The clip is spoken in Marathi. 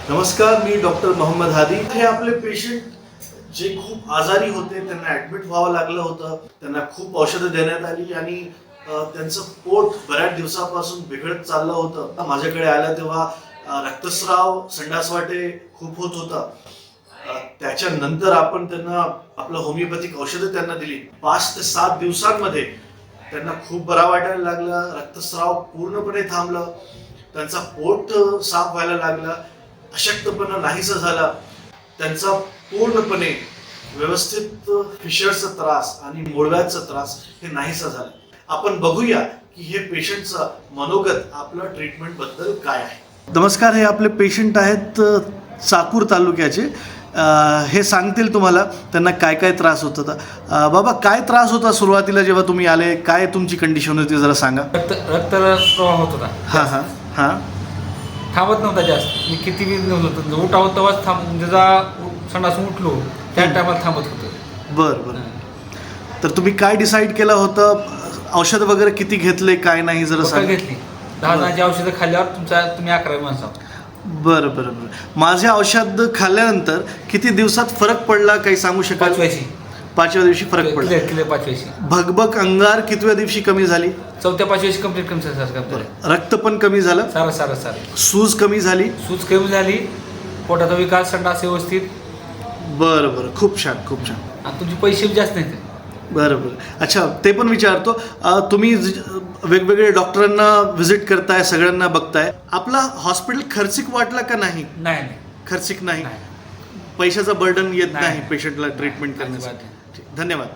नमस्कार, मी डॉक्टर मोहम्मद हादी. हे आपले पेशंट जे खूप आजारी होते, त्यांना ॲडमिट व्हावं लागलं होतं, त्यांना खूप औषधं देण्यात आली आणि त्यांचं पोट बऱ्याच दिवसापासून बिघडत चाललं होतं. माझ्याकडे आलं तेव्हा रक्तस्राव, संडासवाटे खूप होत होता. त्याच्यानंतर आपण त्यांना आपलं होमिओपॅथिक औषधं त्यांना दिली. 5 ते 7 दिवसांमध्ये त्यांना खूप बरा वाटायला लागला. रक्तस्राव पूर्णपणे थांबलं, त्यांचा पोट साफ व्हायला लागला, अशक्तपणा नाहीसा झाला, त्यांचा पूर्णपणे व्यवस्थित फिशरचा त्रास आणि मूळव्याधचा त्रास हे नाहीसा झाला. आपण बघूया की हे पेशंटचं मनोगत आपलं ट्रीटमेंट बद्दल काय आहे. नमस्कार, हे आपले पेशंट आहेत चाकूर तालुक्याचे. हे सांगतील तुम्हाला त्यांना काय काय त्रास होत होता. बाबा, काय त्रास होता सुरुवातीला जेव्हा तुम्ही आले? काय तुमची कंडिशन होती जरा सांगा. रक्तप्रवाह होत होता. हां हां हां. थांबत नव्हता जास्त. मी किती वेळ नव्हतं उठा होत तेव्हाच जेव्हा संडासून उठलो त्या टायमाला थांबत होतं. बरं बरं. तर तुम्ही काय डिसाईड केलं होतं? औषध वगैरे किती घेतले, काय नाही जरा सांगा. घेतली 10 जणांची औषधं खाल्ल्यावर तुम्ही 11 माणसं. बरं बरं बरं. माझे औषध खाल्ल्यानंतर किती दिवसात फरक पडला, काही सांगू शकाल? 5व्या दिवशी फरक पडला. 5व्या. भगभग अंगार कितव्या दिवशी कमी झाली? 4-5 कंप्लीट कमी झालं. रक्त पण कमी झालं? सारं सूज कमी झाली? सूज कमी झाली. पोटाचा विकास, संडास व्यवस्थित. बरं बरं. खूप छान खूप छान. आणि तुमचे पैसे जास्त नाहीत. बरं बरं. अच्छा, ते पण विचारतो. तुम्ही वेगवेगळे डॉक्टरांना व्हिजिट करताय, सगळ्यांना बघताय. आपला हॉस्पिटल खर्चिक वाटला का नाही? नाही. खर्चिक नाही. पैशाचा बर्डन येत नाही नाही. पेशंटला ट्रीटमेंट करण्यासाठी. धन्यवाद.